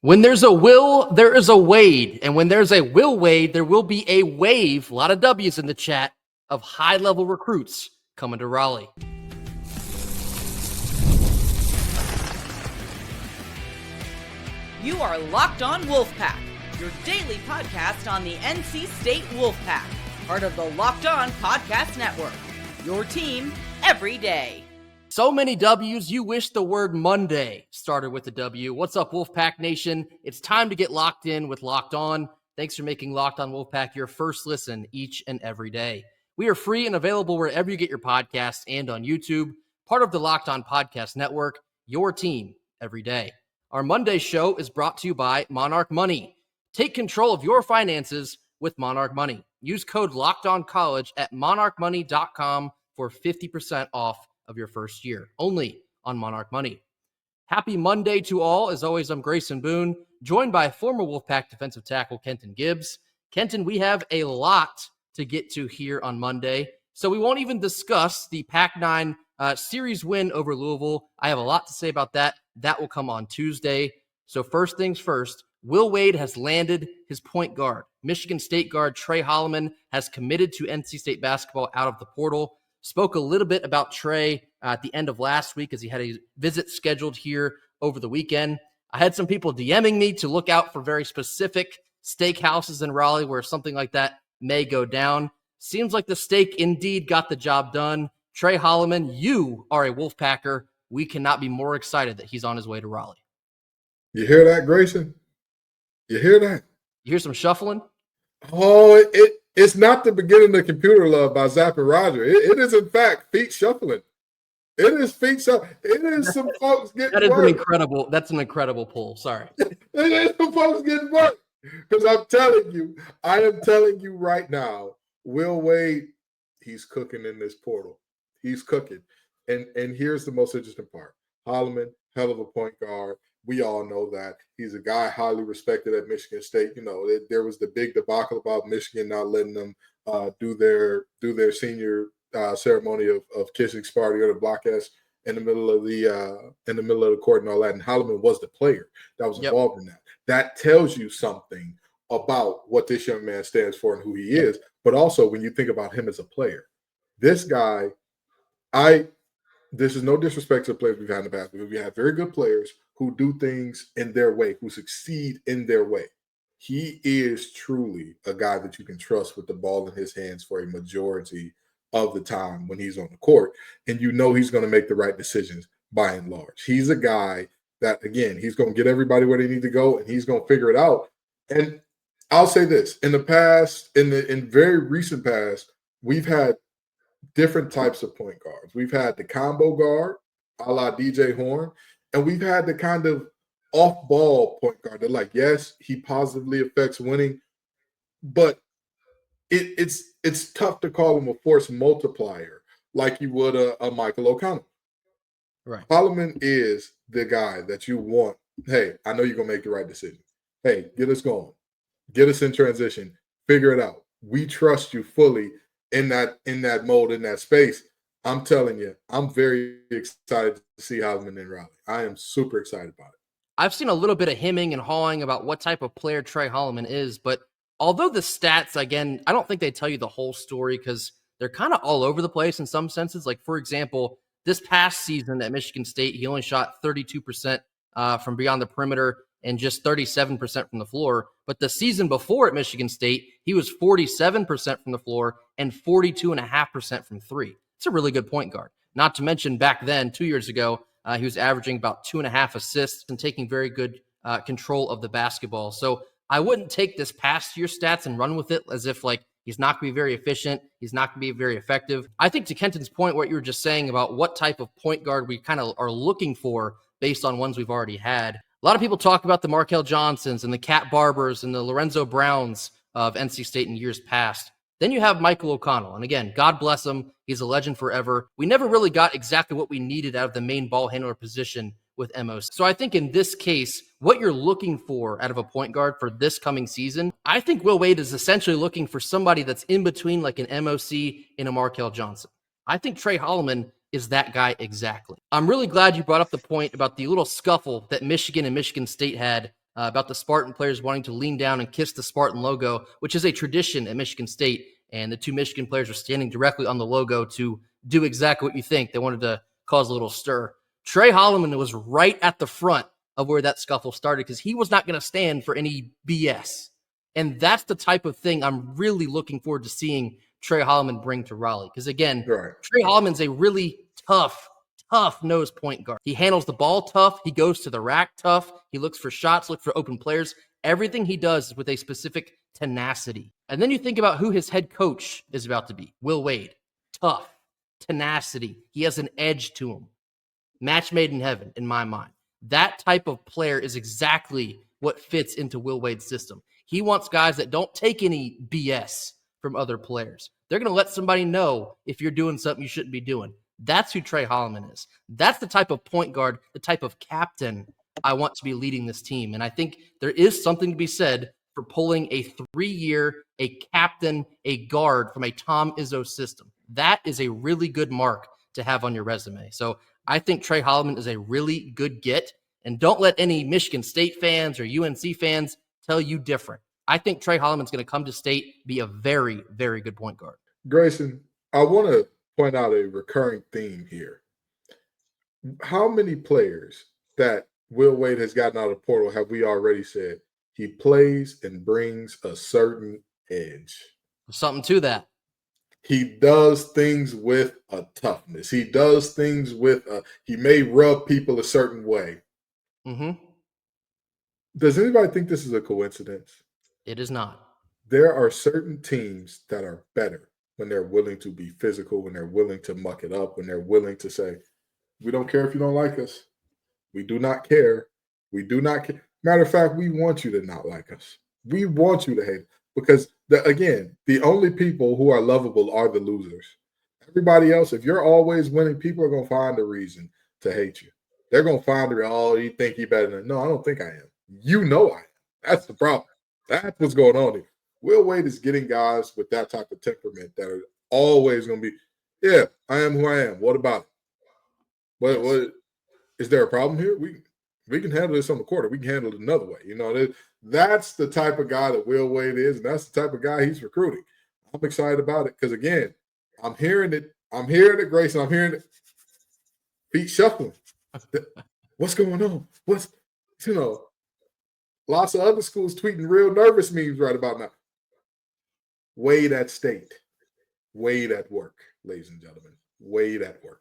When there's a Will, there is a Wade. And when there's a Will Wade, there will be a wave, a lot of W's in the chat, of high-level recruits coming to Raleigh. You are Locked On Wolfpack, your daily podcast on the NC State Wolfpack, part of the Locked On Podcast Network, your team every day. So many W's, you wish the word Monday started with a W. What's up, Wolfpack Nation? It's time to get locked in with Locked On. Thanks for making Locked On Wolfpack your first listen each and every day. We are free and available wherever you get your podcasts and on YouTube, part of the Locked On Podcast Network, your team every day. Our Monday show is brought to you by Monarch Money. Take control of your finances with Monarch Money. Use code LOCKEDONCollege at monarchmoney.com for 50% off of your first year, only on Monarch Money. Happy Monday to all. As always, I'm Grayson Boone, joined by former Wolfpack defensive tackle Kenton Gibbs. Kenton, we have a lot to get to here on Monday, so we won't even discuss the Pac-9 series win over Louisville. I have a lot to say about that. That will come on Tuesday. So first things first, Will Wade has landed his point guard. Michigan State guard Tre Holloman has committed to NC State basketball out of the portal. Spoke a little bit about Trey at the end of last week as he had a visit scheduled here over the weekend. I had some people DMing me to look out for very specific steakhouses in Raleigh where something like that may go down. Seems like the steak indeed got the job done. Tre Holloman, you are a Wolfpacker. We cannot be more excited that he's on his way to Raleigh. You hear that, Grayson? You hear that? You hear some shuffling? Oh, it's not the beginning of Computer Love by Zapp and Roger. It is, in fact, feet shuffling. It is feet shuffling. It is some folks getting That is work. That's an incredible pull. Sorry. It is some folks getting work. Because I am telling you right now, Will Wade, he's cooking in this portal. He's cooking. And here's the most interesting part. Holloman, hell of a point guard. We all know that. He's a guy highly respected at Michigan State. You know, there was the big debacle about Michigan not letting them do their senior ceremony of kissing Sparty or the block S in the middle of the court and all that. And Holloman was the player that was involved in that. That tells you something about what this young man stands for and who he is. But also when you think about him as a player, this guy, this is no disrespect to the players we've had in the past, because we have very good players who do things in their way, who succeed in their way. He is truly a guy that you can trust with the ball in his hands for a majority of the time when he's on the court. And you know he's going to make the right decisions by and large. He's a guy that, again, he's going to get everybody where they need to go, and he's going to figure it out. And I'll say this, in the past, in very recent past, we've had different types of point guards. We've had the combo guard, a la DJ Horn, and we've had the kind of off-ball point guard that, like, yes, he positively affects winning, but it's tough to call him a force multiplier like you would a Michael O'Connell. Right. Holloman is the guy that you want. Hey, I know you're going to make the right decision. Hey, get us going. Get us in transition. Figure it out. We trust you fully in that mode, in that space. I'm telling you, I'm very excited to see Holloman in Raleigh. I am super excited about it. I've seen a little bit of hemming and hawing about what type of player Tre Holloman is, but although the stats, again, I don't think they tell you the whole story because they're kind of all over the place in some senses. Like, for example, this past season at Michigan State, he only shot 32% from beyond the perimeter and just 37% from the floor. But the season before at Michigan State, he was 47% from the floor and 42.5% from three. It's a really good point guard. Not to mention back then, 2 years ago, he was averaging about 2.5 assists and taking very good control of the basketball. So I wouldn't take this past year stats and run with it as if like he's not going to be very efficient. He's not going to be very effective. I think to Kenton's point, what you were just saying about what type of point guard we kind of are looking for based on ones we've already had. A lot of people talk about the Markel Johnsons and the Cat Barbers and the Lorenzo Browns of NC State in years past. Then you have Michael O'Connell. And again, God bless him. He's a legend forever. We never really got exactly what we needed out of the main ball handler position with MOC. So I think in this case, what you're looking for out of a point guard for this coming season, I think Will Wade is essentially looking for somebody that's in between like an MOC and a Markel Johnson. I think Tre Holloman is that guy exactly. I'm really glad you brought up the point about the little scuffle that Michigan and Michigan State had about the Spartan players wanting to lean down and kiss the Spartan logo, which is a tradition at Michigan State. And the two Michigan players were standing directly on the logo to do exactly what you think. They wanted to cause a little stir. Tre Holloman was right at the front of where that scuffle started because he was not going to stand for any BS. And that's the type of thing I'm really looking forward to seeing Tre Holloman bring to Raleigh. Because again, Tre Holloman's a really tough nose point guard. He handles the ball tough. He goes to the rack tough. He looks for shots, looks for open players. Everything he does is with a specific tenacity. And then you think about who his head coach is about to be. Will Wade. Tough. Tenacity. He has an edge to him. Match made in heaven, in my mind. That type of player is exactly what fits into Will Wade's system. He wants guys that don't take any BS from other players. They're going to let somebody know if you're doing something you shouldn't be doing. That's who Tre Holloman is. That's the type of point guard, the type of captain I want to be leading this team. And I think there is something to be said for pulling a 3-year, a captain, a guard from a Tom Izzo system. That is a really good mark to have on your resume. So I think Tre Holloman is a really good get. And don't let any Michigan State fans or UNC fans tell you different. I think Tre Holloman's going to come to State, be a very, very good point guard. Grayson, I want to point out a recurring theme here. How many players that Will Wade has gotten out of the portal have we already said he plays and brings a certain edge? Something to that. He does things with a toughness. He does things with he may rub people a certain way. Mm-hmm. Does anybody think this is a coincidence? It is not. There are certain teams that are better when they're willing to be physical, when they're willing to muck it up, when they're willing to say, we don't care if you don't like us. We do not care. We do not care. Matter of fact, we want you to not like us. We want you to hate. Because, again, the only people who are lovable are the losers. Everybody else, if you're always winning, people are going to find a reason to hate you. They're going to find you think you're better than. No, I don't think I am. You know I am. That's the problem. That's what's going on here. Will Wade is getting guys with that type of temperament that are always going to be, yeah, I am who I am. What about it? What is there a problem here? We can handle this on the court. We can handle it another way. That's the type of guy that Will Wade is, and that's the type of guy he's recruiting. I'm excited about it because, again, I'm hearing it, Grayson. I'm hearing it. Feet shuffling. What's going on? Lots of other schools tweeting real nervous memes right about now. Wade at State. Wade at work, ladies and gentlemen. Wade at work.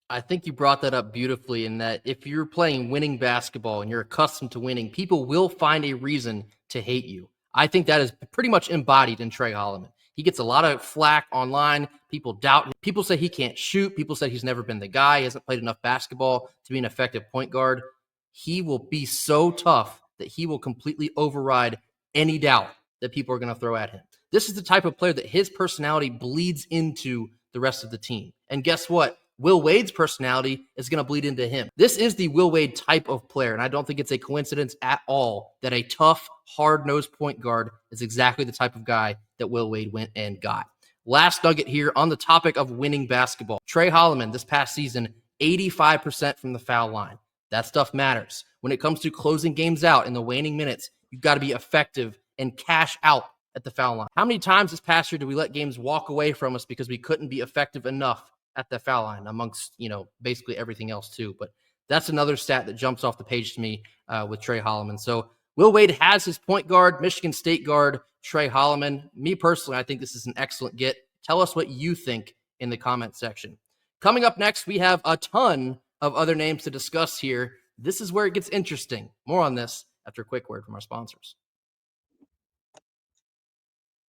I think you brought that up beautifully in that if you're playing winning basketball and you're accustomed to winning, people will find a reason to hate you. I think that is pretty much embodied in Tre Holloman. He gets a lot of flack online. People doubt him. People say he can't shoot. People say he's never been the guy. He hasn't played enough basketball to be an effective point guard. He will be so tough that he will completely override any doubt that people are going to throw at him. This is the type of player that his personality bleeds into the rest of the team. And guess what? Will Wade's personality is going to bleed into him. This is the Will Wade type of player, and I don't think it's a coincidence at all that a tough, hard-nosed point guard is exactly the type of guy that Will Wade went and got. Last nugget here on the topic of winning basketball. Tre Holloman this past season, 85% from the foul line. That stuff matters. When it comes to closing games out in the waning minutes, you've got to be effective and cash out at the foul line. How many times this past year did we let games walk away from us because we couldn't be effective enough at the foul line amongst, basically everything else too? But that's another stat that jumps off the page to me with Tre Holloman. So Will Wade has his point guard, Michigan State guard, Tre Holloman. Me personally, I think this is an excellent get. Tell us what you think in the comment section. Coming up next, we have a ton of other names to discuss here. This is where it gets interesting. More on this after a quick word from our sponsors.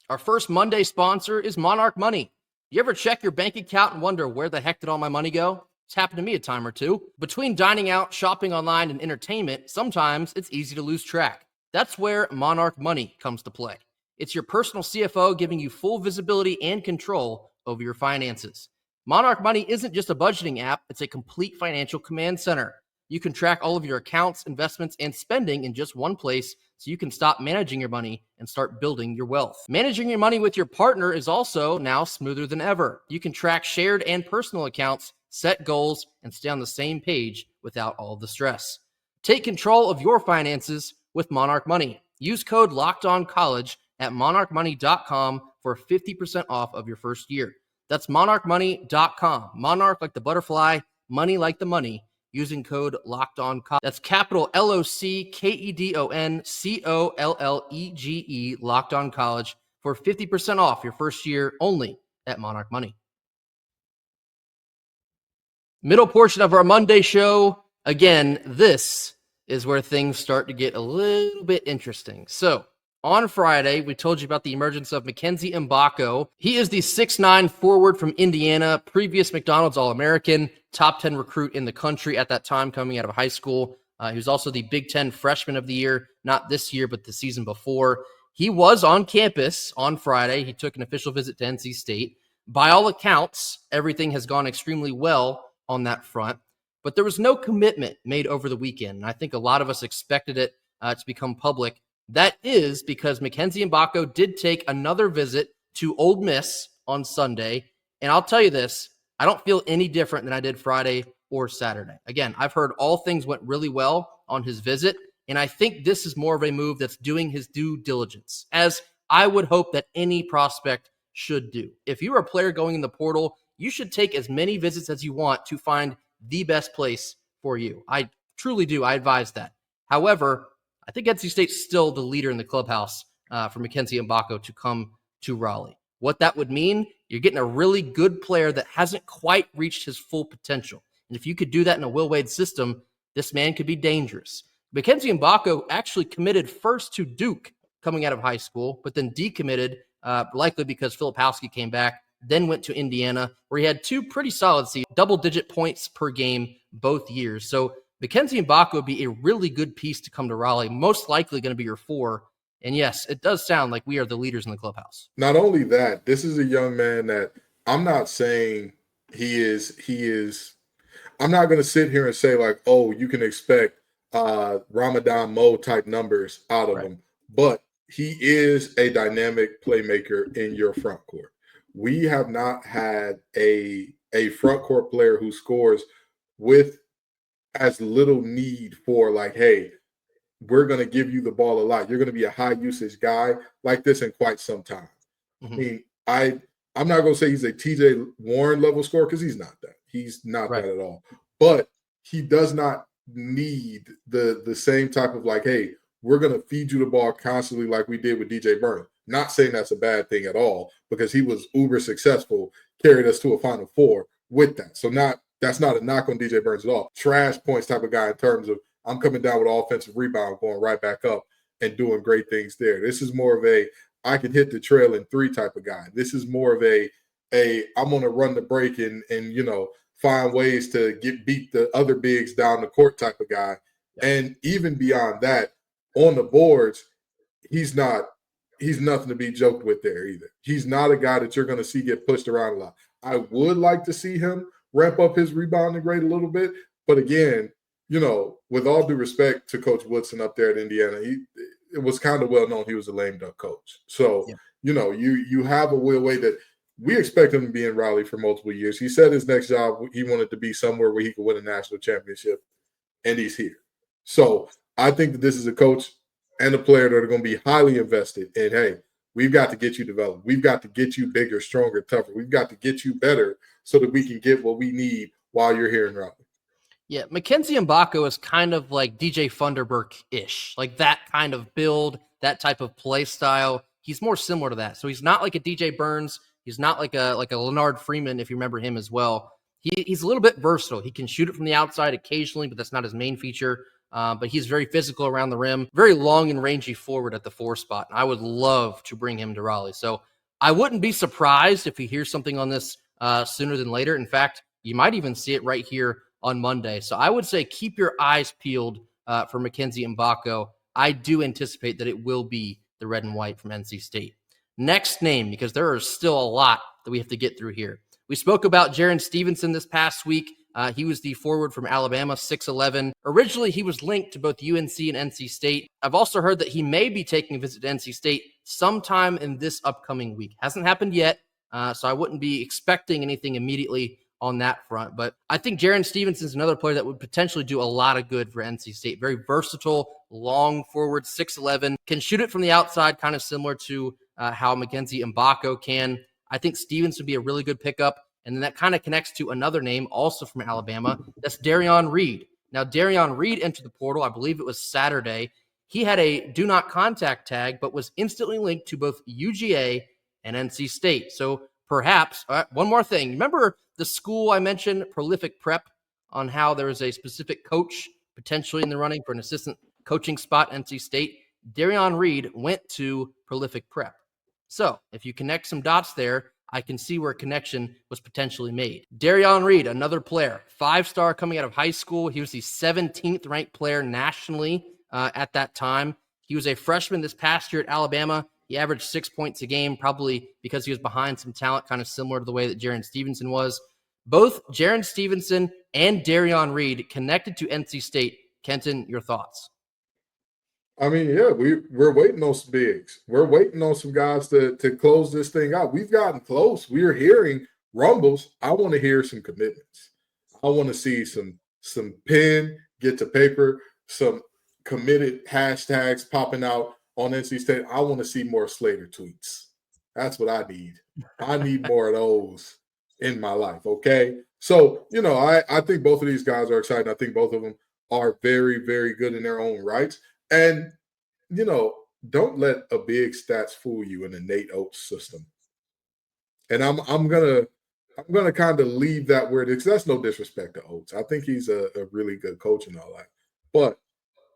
Our first Monday sponsor is Monarch Money. You ever check your bank account and wonder where the heck did all my money go? It's happened to me a time or two. Between dining out, shopping online, and entertainment, sometimes it's easy to lose track. That's where Monarch Money comes to play. It's your personal CFO giving you full visibility and control over your finances. Monarch Money isn't just a budgeting app, it's a complete financial command center. You can track all of your accounts, investments, and spending in just one place so you can stop managing your money and start building your wealth. Managing your money with your partner is also now smoother than ever. You can track shared and personal accounts, set goals, and stay on the same page without all the stress. Take control of your finances with Monarch Money. Use code LOCKEDONCollege at monarchmoney.com for 50% off of your first year. That's monarchmoney.com. Monarch like the butterfly, money like the money, using code LOCKEDONCollege. That's capital LOCKEDONCOLLEGE, Locked On College, for 50% off your first year only at Monarch Money. Middle portion of our Monday show. Again, this is where things start to get a little bit interesting. So on Friday, we told you about the emergence of Mackenzie Mbako. He is the 6'9" forward from Indiana, previous McDonald's All-American, top 10 recruit in the country at that time coming out of high school. He was also the Big Ten Freshman of the Year, not this year, but the season before. He was on campus on Friday. He took an official visit to NC State. By all accounts, everything has gone extremely well on that front, but there was no commitment made over the weekend. And I think a lot of us expected it to become public. That is because Mackenzie Mbako did take another visit to Ole Miss on Sunday. And I'll tell you this, I don't feel any different than I did Friday or Saturday. Again, I've heard all things went really well on his visit, and I think this is more of a move that's doing his due diligence, as I would hope that any prospect should do. If you're a player going in the portal, you should take as many visits as you want to find the best place for you. I truly do. I advise that. However, I think NC State's still the leader in the clubhouse for Mackenzie Mbako to come to Raleigh. What that would mean, you're getting a really good player that hasn't quite reached his full potential. And if you could do that in a Will Wade system, this man could be dangerous. Mackenzie Mbako actually committed first to Duke coming out of high school, but then decommitted, likely because Filipowski came back, then went to Indiana, where he had two pretty solid seasons, double-digit points per game both years. So Mackenzie Mbako would be a really good piece to come to Raleigh, most likely going to be your 4. And yes, it does sound like we are the leaders in the clubhouse. Not only that, this is a young man that I'm not saying he is. I'm not going to sit here and say like, oh, you can expect Ramadan Mo type numbers out of him, but he is a dynamic playmaker in your front court. We have not had a front court player who scores with as little need for like, hey, we're going to give you the ball a lot. You're going to be a high usage guy like this in quite some time. Mm-hmm. I mean, I'm not going to say he's a TJ Warren level scorer because he's not that. He's not that at all. But he does not need the same type of like, hey, we're going to feed you the ball constantly like we did with DJ Burns. Not saying that's a bad thing at all because he was uber successful, carried us to a Final Four with that. So that's not a knock on DJ Burns at all. Trash points type of guy in terms of I'm coming down with offensive rebound, going right back up and doing great things there. This is more of a I can hit the trail in 3 type of guy. This is more of a I'm going to run the break and you know find ways to beat the other bigs down the court type of guy. And even beyond that, on the boards, he's nothing to be joked with there either. He's not a guy that you're going to see get pushed around a lot. I would like to see him ramp up his rebounding rate a little bit. But again, you know, with all due respect to Coach Woodson up there at Indiana, it was kind of well known he was a lame duck coach. So, you know, you have a Will Wade that we expect him to be in Raleigh for multiple years. He said his next job, he wanted to be somewhere where he could win a national championship, and he's here. So I think that this is a coach and a player that are going to be highly invested in, hey, we've got to get you developed. We've got to get you bigger, stronger, tougher. We've got to get you better so that we can get what we need while you're here in Raleigh. Yeah, Mackenzie Mbako is kind of like DJ Funderburk-ish, like that kind of build, that type of play style. He's more similar to that. So he's not like a DJ Burns. He's not like a Leonard Freeman, if you remember him as well. He's a little bit versatile. He can shoot it from the outside occasionally, but that's not his main feature. But he's very physical around the rim, very long and rangy forward at the 4 spot. And I would love to bring him to Raleigh. So I wouldn't be surprised if he hears something on this sooner than later. In fact, you might even see it right here on Monday. So I would say keep your eyes peeled for Mackenzie Mbako. I do anticipate that it will be the red and white from NC State. Next name, because there is still a lot that we have to get through here. We spoke about Jaron Stevenson this past week. He was the forward from Alabama, 6'11". Originally, he was linked to both UNC and NC State. I've also heard that he may be taking a visit to NC State sometime in this upcoming week. Hasn't happened yet, so I wouldn't be expecting anything immediately on that front. But I think Jaren Stevenson is another player that would potentially do a lot of good for NC State. Very versatile, long forward, 6'11", can shoot it from the outside, kind of similar to how Mackenzie Mbako can. I think Stevenson would be a really good pickup. And then that kind of connects to another name also from Alabama. That's Darion Reed. Now, Darion Reed entered the portal, I believe it was Saturday. He had a do not contact tag, but was instantly linked to both UGA and NC State. So perhaps, one more thing. Remember the school I mentioned, Prolific Prep, on how there was a specific coach potentially in the running for an assistant coaching spot at NC State? Darion Reed went to Prolific Prep. So if you connect some dots there, I can see where a connection was potentially made. Darion Reed, another player, 5-star coming out of high school. He was the 17th ranked player nationally at that time. He was a freshman this past year at Alabama. He averaged 6 points a game, probably because he was behind some talent, kind of similar to the way that Jaren Stevenson was. Both Jaren Stevenson and Darion Reed connected to NC State. Kenton, your thoughts? I mean, yeah, we're waiting on some bigs. We're waiting on some guys to close this thing out. We've gotten close. We're hearing rumbles. I want to hear some commitments. I want to see some pen, get to paper, some committed hashtags popping out on NC State. I want to see more Slater tweets. That's what I need. I need more of those in my life, okay? So, I think both of these guys are exciting. I think both of them are very, very good in their own rights. And, don't let a big stats fool you in the Nate Oates system. And I'm gonna kind of leave that where it is. That's no disrespect to Oates. I think he's a really good coach and all that. But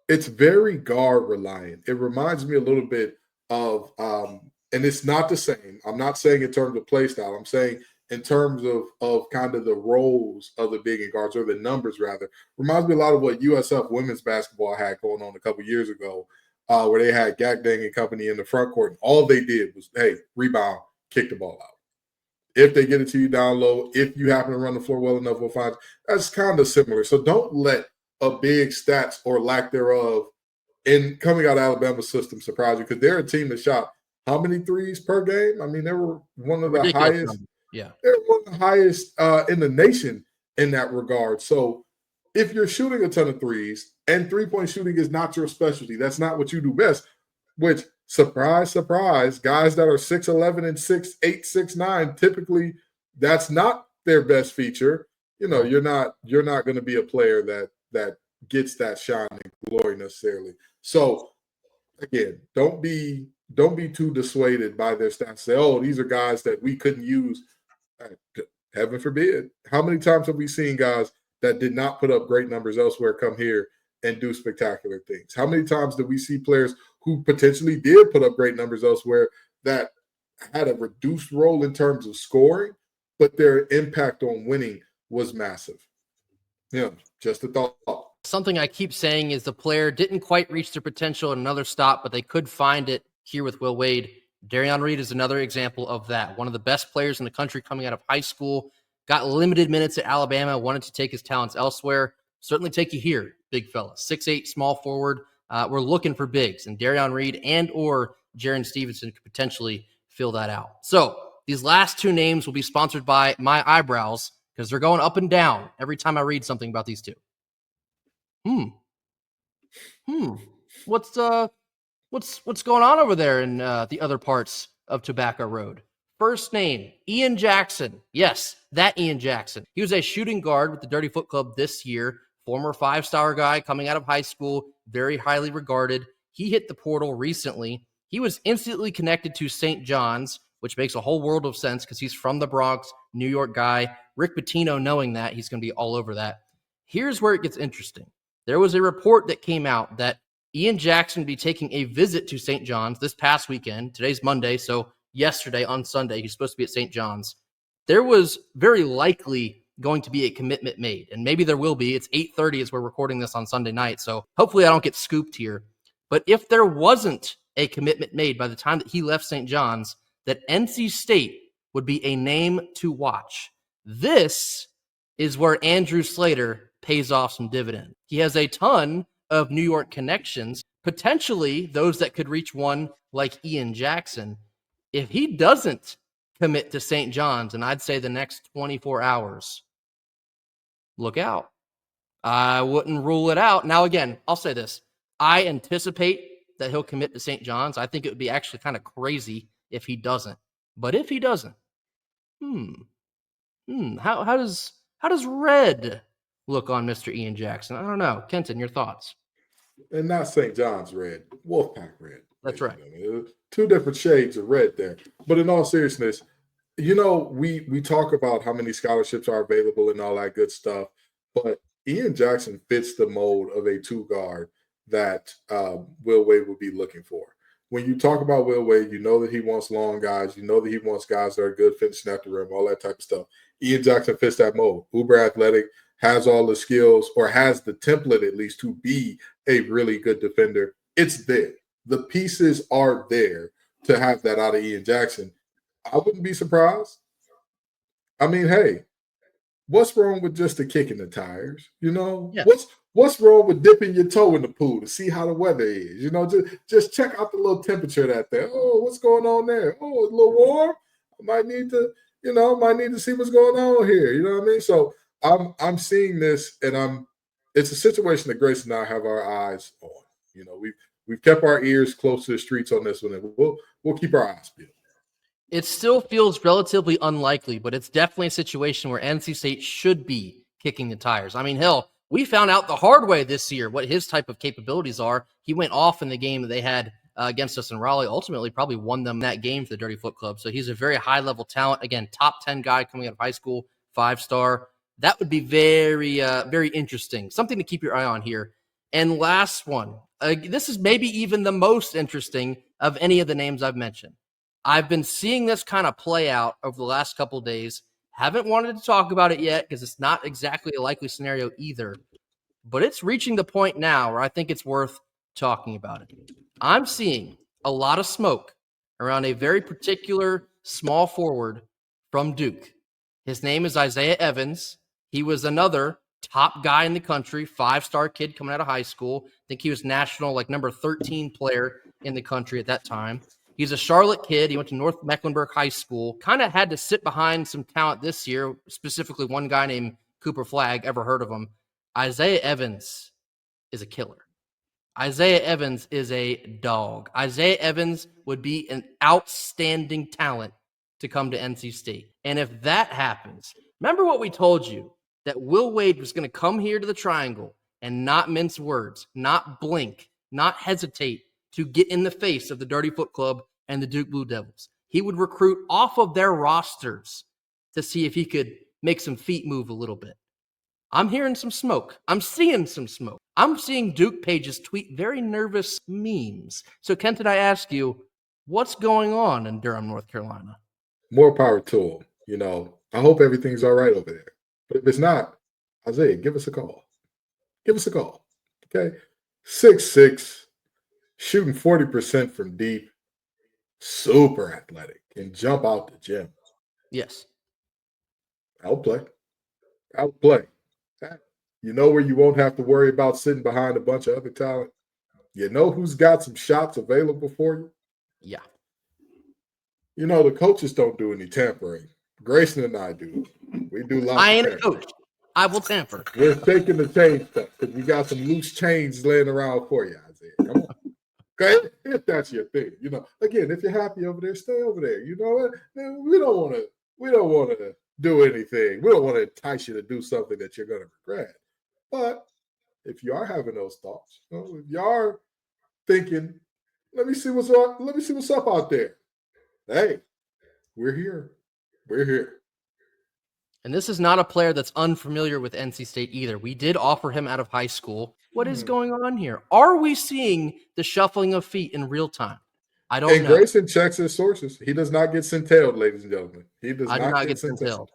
it's very guard reliant. It reminds me a little bit of, and it's not the same. I'm not saying in terms of play style. I'm saying in terms of kind of the roles of the big and guards, or the numbers rather. Reminds me a lot of what USF women's basketball had going on a couple years ago, where they had Gagdang and company in the front court. And all they did was, hey, rebound, kick the ball out. If they get it to you down low, if you happen to run the floor well enough, we'll find. That's kind of similar. So don't let a big stats or lack thereof in coming out of Alabama's system surprise you, because they're a team that shot how many threes per game? I mean, they were one of the Ridiculous highest. number. Yeah, They're one of the highest in the nation in that regard. So if you're shooting a ton of threes and three-point shooting is not your specialty, that's not what you do best, which, surprise, surprise, guys that are 6'11" and 6'8", 6'9", typically that's not their best feature. You're not going to be a player that gets that shine and glory necessarily. So again, don't be too dissuaded by their stats. Say, oh, these are guys that we couldn't use. Heaven forbid. How many times have we seen guys that did not put up great numbers elsewhere come here and do spectacular things? How many times did we see players who potentially did put up great numbers elsewhere that had a reduced role in terms of scoring, but their impact on winning was massive? Just a thought. Something I keep saying is the player didn't quite reach their potential in another stop, but they could find it here with Will Wade. Darion Reed is another example of that. One of the best players in the country coming out of high school, got limited minutes at Alabama, wanted to take his talents elsewhere. Certainly take you here, big fella. 6'8", small forward. We're looking for bigs, and Darion Reed and or Jaren Stevenson could potentially fill that out. So these last two names will be sponsored by my eyebrows, because they're going up and down every time I read something about these two. What's going on over there in the other parts of Tobacco Road? First name, Ian Jackson. Yes, that Ian Jackson. He was a shooting guard with the Dirty Foot Club this year. Former 5-star guy coming out of high school, very highly regarded. He hit the portal recently. He was instantly connected to St. John's, which makes a whole world of sense because he's from the Bronx, New York guy. Rick Pitino, knowing that, he's going to be all over that. Here's where it gets interesting. There was a report that came out that Ian Jackson would be taking a visit to St. John's this past weekend. Today's Monday, so yesterday on Sunday, he's supposed to be at St. John's. There was very likely going to be a commitment made, and maybe there will be. It's 8:30 as we're recording this on Sunday night, so hopefully I don't get scooped here. But if there wasn't a commitment made by the time that he left St. John's, that NC State would be a name to watch. This is where Andrew Slater pays off some dividend. He has a ton of New York connections, potentially those that could reach one like Ian Jackson. If he doesn't commit to St. John's, and I'd say the next 24 hours, look out. I wouldn't rule it out. Now, again, I'll say this. I anticipate that he'll commit to St. John's. I think it would be actually kind of crazy if he doesn't. But if he doesn't, how does red look on Mr. Ian Jackson? I don't know. Kenton, your thoughts? And not St. John's red, Wolfpack red. That's right. Two different shades of red there. But in all seriousness, we talk about how many scholarships are available and all that good stuff, but Ian Jackson fits the mold of a two guard that Will Wade would be looking for. When you talk about Will Wade, you know that he wants long guys. You know that he wants guys that are good finishing at the rim, all that type of stuff. Ian Jackson fits that mold. Uber athletic, has all the skills, or has the template at least to be a really good defender. It's there. The pieces are there to have that out of Ian Jackson. I wouldn't be surprised. I mean, hey, what's wrong with just a kick in the tires? Yeah. What's wrong with dipping your toe in the pool to see how the weather is? Just check out the little temperature that there. Oh, what's going on there? Oh, it's a little warm. I might need to see what's going on here. You know what I mean? So I'm seeing this, and it's a situation that Grace and I have our eyes on. We've kept our ears close to the streets on this one, and we'll keep our eyes peeled. It still feels relatively unlikely, but it's definitely a situation where NC State should be kicking the tires. I mean, hell, we found out the hard way this year what his type of capabilities are. He went off in the game that they had against us in Raleigh, ultimately probably won them that game for the Dirty Foot Club. So he's a very high-level talent. Again, top 10 guy coming out of high school, 5-star. That would be very, very interesting. Something to keep your eye on here. And last one. This is maybe even the most interesting of any of the names I've mentioned. I've been seeing this kind of play out over the last couple of days. Haven't wanted to talk about it yet because it's not exactly a likely scenario either. But it's reaching the point now where I think it's worth talking about it. I'm seeing a lot of smoke around a very particular small forward from Duke. His name is Isaiah Evans. He was another top guy in the country, 5-star kid coming out of high school. I think he was national, number 13 player in the country at that time. He's a Charlotte kid. He went to North Mecklenburg High School. Kind of had to sit behind some talent this year, specifically one guy named Cooper Flagg. Ever heard of him? Isaiah Evans is a killer. Isaiah Evans is a dog. Isaiah Evans would be an outstanding talent to come to NC State. And if that happens, remember what we told you, that Will Wade was going to come here to the Triangle and not mince words, not blink, not hesitate to get in the face of the Dirty Foot Club and the Duke Blue Devils. He would recruit off of their rosters to see if he could make some feet move a little bit. I'm hearing some smoke. I'm seeing some smoke. I'm seeing Duke pages tweet very nervous memes. So, Kenton, I ask you, what's going on in Durham, North Carolina? More power to him. I hope everything's all right over there. But if it's not, Isaiah, give us a call. Give us a call. Okay? 6'6", shooting 40% from deep, super athletic, can jump out the gym. Yes. Outplay. You know where you won't have to worry about sitting behind a bunch of other talent? You know who's got some shots available for you? Yeah. The coaches don't do any tampering. Grayson and I do. We do lots. I ain't a coach. I will tamper. We're taking the chain stuff because we got some loose chains laying around for you, Isaiah. Come on. Okay? If that's your thing. Again, if you're happy over there, stay over there. We don't want to do anything. We don't want to entice you to do something that you're going to regret. But if you are having those thoughts, if you are thinking, let me see what's up out there. Hey, we're here. We're here. And this is not a player that's unfamiliar with NC State either. We did offer him out of high school. What is going on here? Are we seeing the shuffling of feet in real time? I don't know. And Grayson checks his sources. He does not get sent-tailed, ladies and gentlemen. He does not get sent-tailed.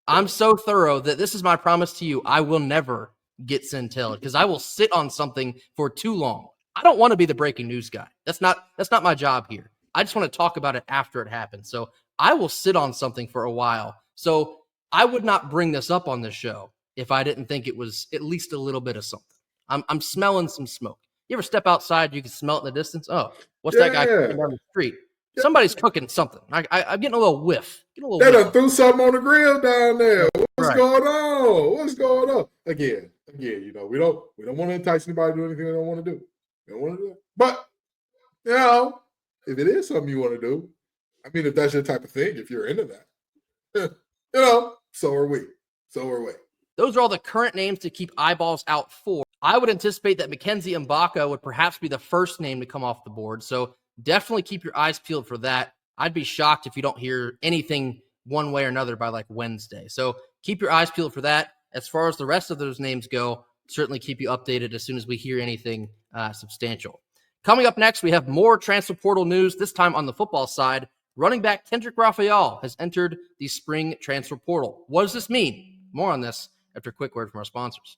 I'm so thorough that this is my promise to you. I will never get sent-tailed because I will sit on something for too long. I don't want to be the breaking news guy. That's not my job here. I just want to talk about it after it happens. So I will sit on something for a while. So I would not bring this up on this show if I didn't think it was at least a little bit of something. I'm smelling some smoke. You ever step outside, you can smell it in the distance? Oh, what's that guy coming down the street? Somebody's cooking something. I'm getting a little whiff. They done threw something on the grill down there. What's Right. going on? What's going on? Again, you know, we don't want to entice anybody to do anything they don't want to do. They don't want to do it. But, you know, if it is something you want to do, I mean, if that's your type of thing, if you're into that, you know, so are we. So are we. Those are all the current names to keep eyeballs out for. I would anticipate that Mackenzie Mbaka would perhaps be the first name to come off the board. So definitely keep your eyes peeled for that. I'd be shocked if you don't hear anything one way or another by like Wednesday. So keep your eyes peeled for that. As far as the rest of those names go, certainly keep you updated as soon as we hear anything substantial. Coming up next, we have more transfer portal news, this time on the football side. Running back Kendrick Raphael has entered the spring transfer portal. What does this mean? More on this after a quick word from our sponsors.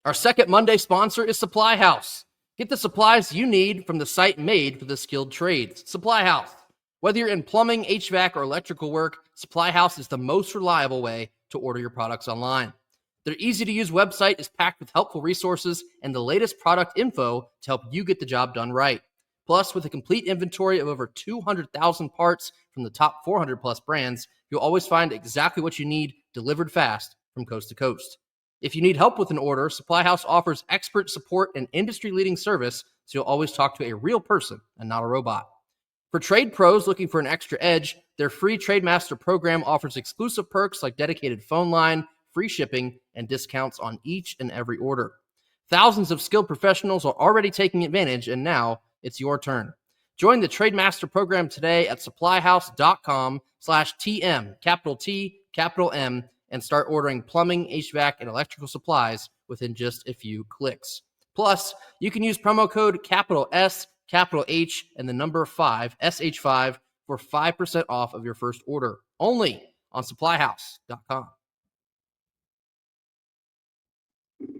Our second Monday sponsor is Supply House. Get the supplies you need from the site made for the skilled trades. Supply House. Whether you're in plumbing, HVAC, or electrical work, Supply House is the most reliable way to order your products online. Their easy-to-use website is packed with helpful resources and the latest product info to help you get the job done right. Plus, with a complete inventory of over 200,000 parts from the top 400-plus brands, you'll always find exactly what you need delivered fast from coast to coast. If you need help with an order, Supply House offers expert support and industry-leading service, so you'll always talk to a real person and not a robot. For trade pros looking for an extra edge, their free TradeMaster program offers exclusive perks like dedicated phone line, free shipping, and discounts on each and every order. Thousands of skilled professionals are already taking advantage, and now it's your turn. Join the TradeMaster program today at supplyhouse.com/TM, capital T, capital M, and start ordering plumbing, HVAC, and electrical supplies within just a few clicks. Plus, you can use promo code capital S, capital H, and the number 5, SH5, for 5% off of your first order, only on supplyhouse.com.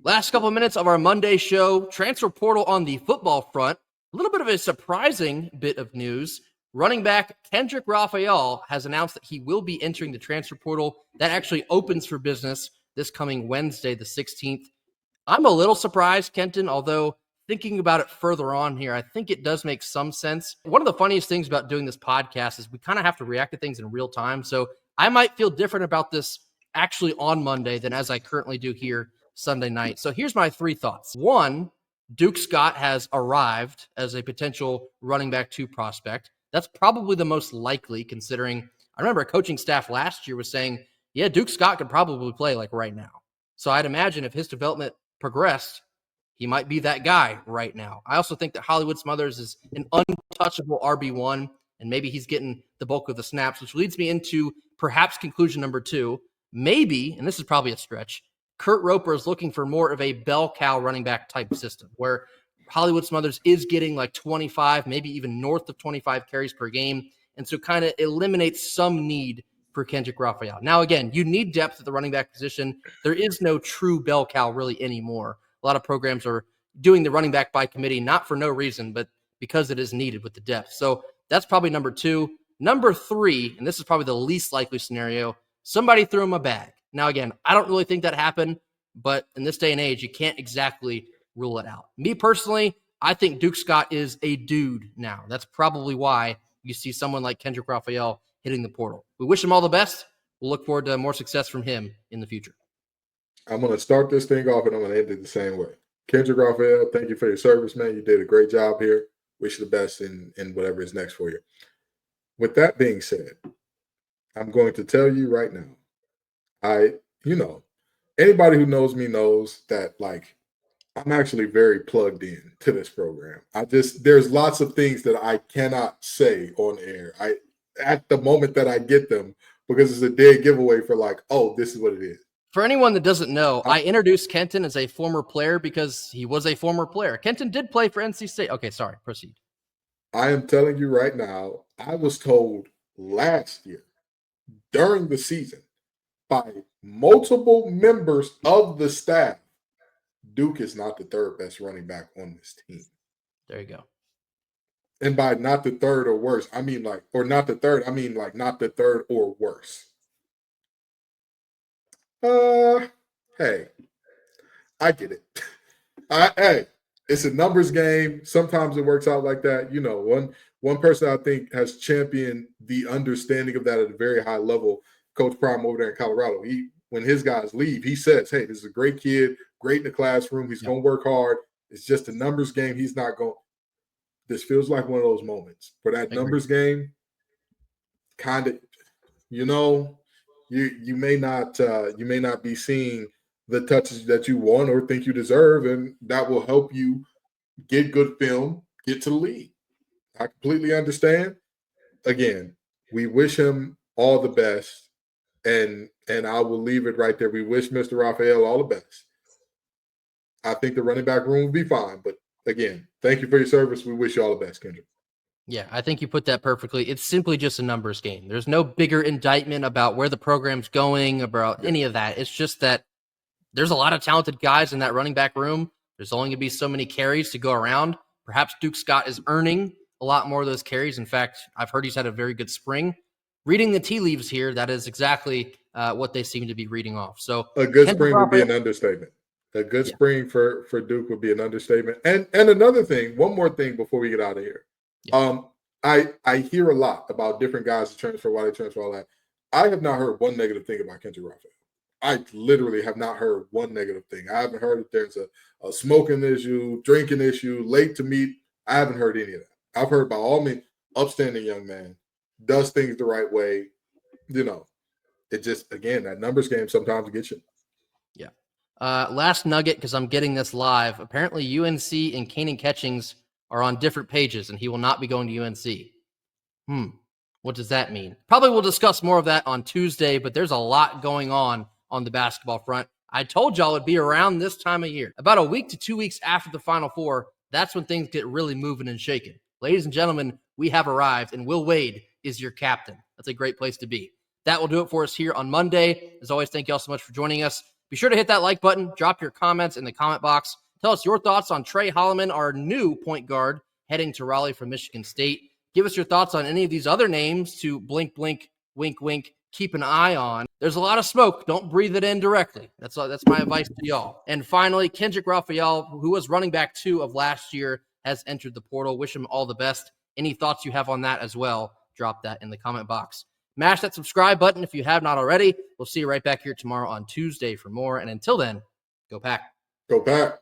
Last couple of minutes of our Monday show, transfer portal on the football front. A little bit of a surprising bit of news. Running back Kendrick Raphael has announced that he will be entering the transfer portal. That actually opens for business this coming Wednesday, the 16th. I'm a little surprised, Kenton, although thinking about it further on here, I think it does make some sense. One of the funniest things about doing this podcast is we kind of have to react to things in real time. So I might feel different about this actually on Monday than as I currently do here Sunday night. So here's my 3 thoughts. 1, Duke Scott has arrived as a potential running back 2 prospect. That's probably the most likely, considering I remember a coaching staff last year was saying, yeah, Duke Scott could probably play like right now. So I'd imagine if his development progressed, he might be that guy right now. I also think that Hollywood Smothers is an untouchable RB1, and maybe he's getting the bulk of the snaps, which leads me into perhaps conclusion number 2. Maybe, and this is probably a stretch, Kurt Roper is looking for more of a bell cow running back type system where Hollywood Smothers is getting like 25, maybe even north of 25 carries per game. And so kind of eliminates some need for Kendrick Raphael. Now, again, you need depth at the running back position. There is no true bell cow really anymore. A lot of programs are doing the running back by committee, not for no reason, but because it is needed with the depth. So that's probably number 2. Number 3, and this is probably the least likely scenario, somebody threw him a bag. Now, again, I don't really think that happened, but in this day and age, you can't exactly rule it out. Me personally, I think Duke Scott is a dude now. That's probably why you see someone like Kendrick Raphael hitting the portal. We wish him all the best. We'll look forward to more success from him in the future. I'm going to start this thing off, and I'm going to end it the same way. Kendrick Raphael, thank you for your service, man. You did a great job here. Wish you the best in whatever is next for you. With that being said, I'm going to tell you right now, anybody who knows me knows that, like, I'm actually very plugged in to this program. There's lots of things that I cannot say on air. At the moment that I get them, because it's a dead giveaway for like, oh, this is what it is. For anyone that doesn't know, I introduced Kenton as a former player because he was a former player. Kenton did play for NC State. Okay, sorry, proceed. I am telling you right now, I was told last year during the season by multiple members of the staff, Duke is not the 3rd best running back on this team. There you go. And by not the 3rd or worse, I mean not the 3rd, I mean like not the 3rd or worse. Hey, I get it. Hey, it's a numbers game. Sometimes it works out like that. You know, one person I think has championed the understanding of that at a very high level, Coach Prime over there in Colorado. When his guys leave, he says, hey, this is a great kid, great in the classroom. He's going to work hard. It's just a numbers game. He's not going. This feels like one of those moments for that numbers game. Kind of, you know, you may not be seeing the touches that you want or think you deserve, and that will help you get good film, get to the league. I completely understand. Again, we wish him all the best, and I will leave it right there. We wish Mr. Raphael all the best. I think the running back room will be fine, but again, thank you for your service. We wish you all the best, Kendrick. Yeah, I think you put that perfectly. It's simply just a numbers game. There's no bigger indictment about where the program's going, about any of that. It's just that there's a lot of talented guys in that running back room. There's only going to be so many carries to go around. Perhaps Duke Scott is earning a lot more of those carries. In fact, I've heard he's had a very good spring. Reading the tea leaves here, that is exactly what they seem to be reading off. So a good spring would be an understatement. A good spring for Duke would be an understatement. And another thing, one more thing before we get out of here. Yeah. I hear a lot about different guys that transfer, why they transfer, all that. I have not heard one negative thing about Kendrick Raphael. I literally have not heard one negative thing. I haven't heard if there's a smoking issue, drinking issue, late to meet. I haven't heard any of that. I've heard by all means, upstanding young man, does things the right way. You know, it just, again, that numbers game sometimes gets you. Yeah. Last nugget, because I'm getting this live. Apparently UNC and Kanan Catchings are on different pages, and he will not be going to UNC. What does that mean? Probably we'll discuss more of that on Tuesday, but there's a lot going on the basketball front. I told y'all it'd be around this time of year. About a week to 2 weeks after the Final Four, that's when things get really moving and shaking. Ladies and gentlemen, we have arrived, and Will Wade is your captain. That's a great place to be. That will do it for us here on Monday. As always, thank you all so much for joining us. Be sure to hit that like button. Drop your comments in the comment box. Tell us your thoughts on Tre Holloman, our new point guard, heading to Raleigh from Michigan State. Give us your thoughts on any of these other names to blink, blink, wink, wink, keep an eye on. There's a lot of smoke. Don't breathe it in directly. That's my advice to y'all. And finally, Kendrick Raphael, who was running back 2 of last year, has entered the portal. Wish him all the best. Any thoughts you have on that as well, drop that in the comment box. Mash that subscribe button if you have not already. We'll see you right back here tomorrow on Tuesday for more. And until then, go Pack. Go Pack.